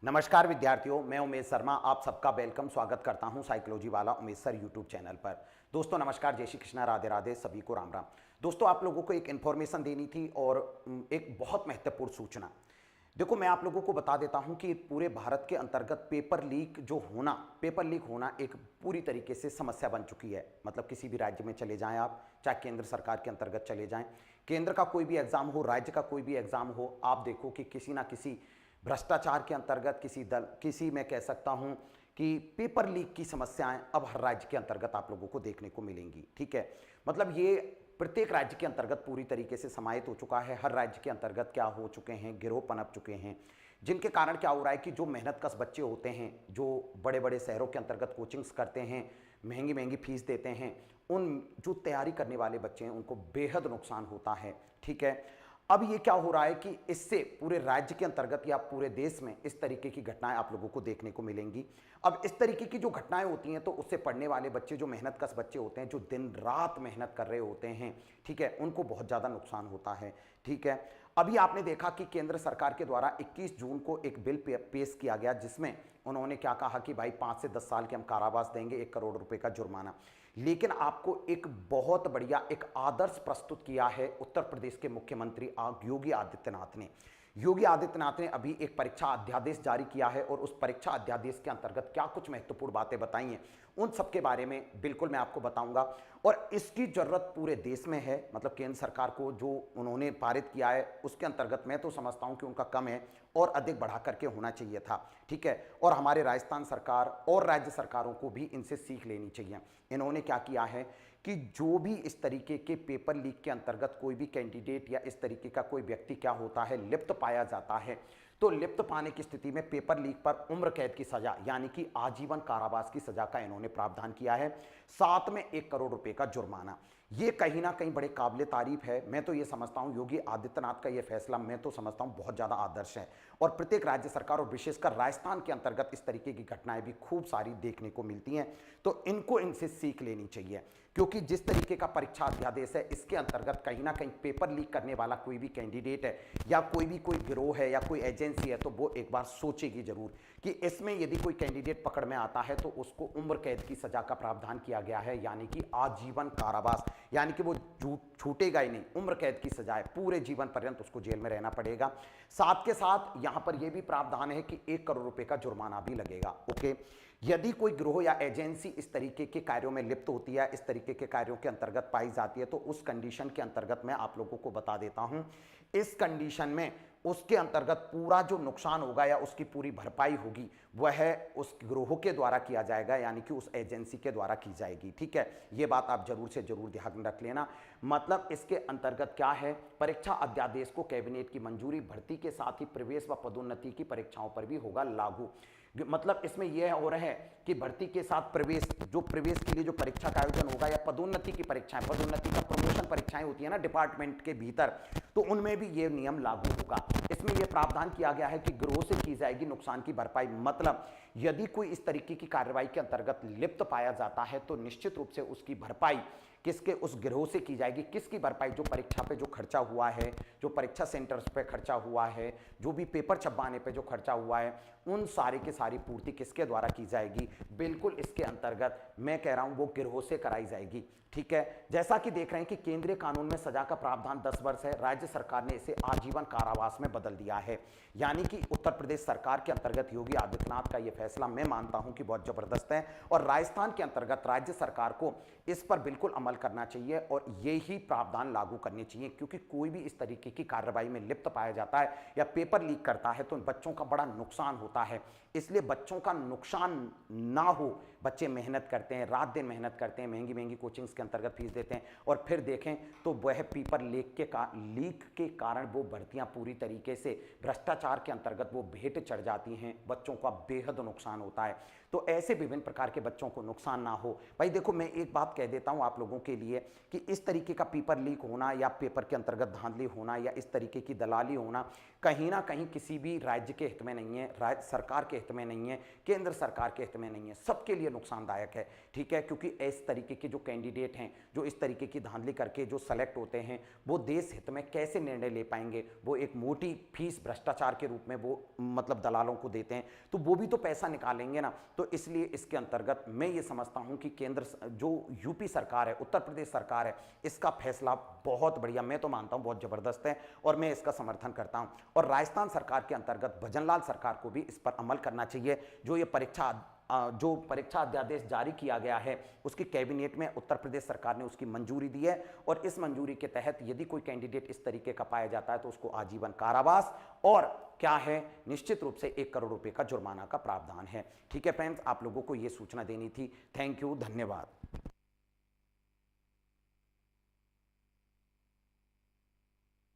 नमस्कार विद्यार्थियों, मैं उमेश शर्मा आप सबका वेलकम स्वागत करता हूं साइकोलॉजी वाला उमेश सर यूट्यूब चैनल पर। दोस्तों नमस्कार, जय श्री कृष्णा, राधे राधे, सभी को राम राम। दोस्तों आप लोगों को एक इन्फॉर्मेशन देनी थी और एक बहुत महत्वपूर्ण सूचना। देखो मैं आप लोगों को बता देता हूं कि पूरे भारत के अंतर्गत पेपर लीक होना एक पूरी तरीके से समस्या बन चुकी है। मतलब किसी भी राज्य में चले जाएं आप, चाहे केंद्र सरकार के अंतर्गत चले जाएं, केंद्र का कोई भी एग्जाम हो, राज्य का कोई भी एग्जाम हो, आप देखो कि किसी ना किसी भ्रष्टाचार के अंतर्गत किसी मैं कह सकता हूं कि पेपर लीक की समस्याएं अब हर राज्य के अंतर्गत आप लोगों को देखने को मिलेंगी। ठीक है, मतलब ये प्रत्येक राज्य के अंतर्गत पूरी तरीके से समाहित हो चुका है। हर राज्य के अंतर्गत क्या हो चुके हैं, गिरोह पनप चुके हैं, जिनके कारण क्या हो रहा है कि जो मेहनत कश बच्चे होते हैं, जो बड़े बड़े शहरों के अंतर्गत कोचिंग्स करते हैं, महंगी महंगी फीस देते हैं, उन जो तैयारी करने वाले बच्चे हैं उनको बेहद नुकसान होता है। ठीक है, अब ये क्या हो रहा है कि इससे पूरे राज्य के अंतर्गत या पूरे देश में इस तरीके की घटनाएं आप लोगों को देखने को मिलेंगी। अब इस तरीके की जो घटनाएं होती हैं तो उससे पढ़ने वाले बच्चे, जो मेहनत कश बच्चे होते हैं, जो दिन रात मेहनत कर रहे होते हैं, ठीक है, उनको बहुत ज़्यादा नुकसान होता है। ठीक है, अभी आपने देखा कि केंद्र सरकार के द्वारा 21 जून को एक बिल पेश किया गया, जिसमें उन्होंने क्या कहा कि भाई 5 से 10 साल के हम कारावास देंगे, 1 करोड़ रुपए का जुर्माना। लेकिन आपको एक बहुत बढ़िया एक आदर्श प्रस्तुत किया है उत्तर प्रदेश के मुख्यमंत्री योगी आदित्यनाथ ने। योगी आदित्यनाथ ने अभी एक परीक्षा अध्यादेश जारी किया है और उस परीक्षा अध्यादेश के अंतर्गत क्या कुछ महत्वपूर्ण बातें बताई हैं, उन सब के बारे में बिल्कुल मैं आपको बताऊंगा। और इसकी जरूरत पूरे देश में है। मतलब केंद्र सरकार को जो उन्होंने पारित किया है उसके अंतर्गत मैं तो समझता हूं कि उनका कम है और अधिक बढ़ा करके होना चाहिए था। ठीक है, और हमारे राजस्थान सरकार और राज्य सरकारों को भी इनसे सीख लेनी चाहिए। इन्होंने क्या किया है कि जो भी इस तरीके के पेपर लीक के अंतर्गत कोई भी कैंडिडेट या इस तरीके का कोई व्यक्ति क्या होता है, लिप्त पाया जाता है, तो लिप्त पाने की स्थिति में पेपर लीक पर उम्र कैद की सजा यानी कि आजीवन कारावास की सजा का इन्होंने प्रावधान किया है, साथ में 1 करोड़ रुपए का जुर्माना। ये कहीं ना कहीं बड़े काबिले तारीफ है। मैं तो ये समझता हूं योगी आदित्यनाथ का ये फैसला मैं तो समझता हूं बहुत ज्यादा आदर्श है। और प्रत्येक राज्य सरकार और विशेषकर राजस्थान के अंतर्गत इस तरीके की घटनाएं भी खूब सारी देखने को मिलती हैं, तो इनको इनसे सीख लेनी चाहिए। क्योंकि जिस तरीके का परीक्षा अध्यादेश है, इसके अंतर्गत कहीं ना कहीं पेपर लीक करने वाला कोई भी कैंडिडेट है या कोई गिरोह है या कोई एजेंसी है, तो वो एक बार सोचेगी जरूर कि इसमें यदि कोई कैंडिडेट पकड़ में आता है तो उसको उम्र कैद की सजा का प्रावधान किया गया है, यानी कि आजीवन कारावास, यानी कि वो छूटेगा ही नहीं, उम्र कैद की सजा है, पूरे जीवन पर्यंत उसको जेल में रहना पड़ेगा। साथ के साथ यहां पर यह भी प्रावधान है कि 1 करोड़ रुपए का जुर्माना भी लगेगा। ओके, यदि कोई गिरोह या एजेंसी इस तरीके के कार्यों में लिप्त होती है, इस तरीके के कार्यों के अंतर्गत पाई जाती है, तो उस कंडीशन के अंतर्गत मैं आप लोगों को बता देता हूं, इस कंडीशन में उसके अंतर्गत पूरा जो नुकसान होगा या उसकी पूरी भरपाई होगी वह उस गिरोह के द्वारा किया जाएगा, यानी कि उस एजेंसी के द्वारा की जाएगी। ठीक है, यह बात आप जरूर से जरूर ध्यान रख लेना। मतलब इसके अंतर्गत क्या है, परीक्षा अध्यादेश को कैबिनेट की मंजूरी, भर्ती के साथ ही प्रवेश व पदोन्नति की परीक्षाओं पर भी होगा लागू। मतलब इसमें यह हो रहा है कि भर्ती के साथ प्रवेश के लिए जो परीक्षा का आयोजन होगा या पदोन्नति की परीक्षाएं, पदोन्नति का प्रमोशन परीक्षाएं होती है ना डिपार्टमेंट के भीतर, तो उनमें भी यह नियम लागू होगा। इसमें यह प्रावधान किया गया है कि गिरोह से की जाएगी नुकसान की भरपाई। मतलब यदि कोई इस तरीके की कार्रवाई के अंतर्गत लिप्त पाया जाता है तो निश्चित रूप से उसकी भरपाई किसके, उस गिरोह से की जाएगी। किसकी भरपाई, जो परीक्षा पे जो खर्चा हुआ है, जो परीक्षा सेंटर्स पे खर्चा हुआ है, जो भी पेपर छपवाने पे जो खर्चा हुआ है, उन सारे की सारी पूर्ति किसके द्वारा की जाएगी, बिल्कुल इसके अंतर्गत मैं कह रहा हूं वो गिरोह से कराई जाएगी। ठीक है, जैसा कि देख रहे हैं कि केंद्रीय कानून में सजा का प्रावधान 10 वर्ष है, राज्य सरकार ने इसे आजीवन कारावास में बदल दिया है। यानी कि उत्तर प्रदेश सरकार के अंतर्गत योगी आदित्यनाथ का यह फैसला मैं मानता हूं कि बहुत जबरदस्त है और राजस्थान के अंतर्गत राज्य सरकार को इस पर बिल्कुल अमल करना चाहिए और यही प्रावधान लागू करने चाहिए। क्योंकि कोई भी इस तरीके की कार्रवाई में लिप्त पाया जाता है या पेपर लीक करता है तो बच्चों का बड़ा नुकसान होता है। इसलिए बच्चों का नुकसान ना हो, बच्चे मेहनत करते हैं, रात दिन मेहनत करते हैं, महंगी महंगी कोचिंग्स के अंतर्गत फीस देते हैं और फिर देखें तो वह पेपर लीक के कारण वो भर्तियां पूरी तरीके से भ्रष्टाचार के अंतर्गत वो भेंट चढ़ जाती हैं, बच्चों का बेहद नुकसान होता है। तो ऐसे विभिन्न प्रकार के बच्चों को नुकसान ना हो। भाई देखो, मैं एक बात कह देता हूं आप लोगों के लिए कि इस तरीके का पेपर लीक होना या पेपर के अंतर्गत धांधली होना या इस तरीके की दलाली होना कहीं ना कहीं किसी भी राज्य के हित में नहीं है, राज्य सरकार के हित में नहीं है, केंद्र सरकार के हित में नहीं है, सबके लिए नुकसानदायक है। ठीक है, क्योंकि इस तरीके के जो कैंडिडेट हैं, जो इस तरीके की धांधली करके जो सेलेक्ट होते हैं, वो देश हित में कैसे निर्णय ले पाएंगे? वो एक मोटी फीस भ्रष्टाचार के रूप में वो मतलब दलालों को देते हैं, तो वो भी तो पैसा निकालेंगे ना। तो इसलिए इसके अंतर्गत मैं ये समझता हूं कि केंद्र जो यूपी सरकार है, उत्तर प्रदेश सरकार है, इसका फैसला बहुत बढ़िया, मैं तो मानता हूं बहुत जबरदस्त है और मैं इसका समर्थन करता हूं। और राजस्थान सरकार के अंतर्गत भजनलाल सरकार को भी इस पर अमल करना चाहिए। जो परीक्षा अध्यादेश जारी किया गया है, उसकी कैबिनेट में उत्तर प्रदेश सरकार ने उसकी मंजूरी दी है और इस मंजूरी के तहत यदि कोई कैंडिडेट इस तरीके का पाया जाता है तो उसको आजीवन कारावास और क्या है, निश्चित रूप से 1 करोड़ रुपए का जुर्माना का प्रावधान है। ठीक है फ्रेंड्स, आप लोगों को यह सूचना देनी थी। थैंक यू, धन्यवाद।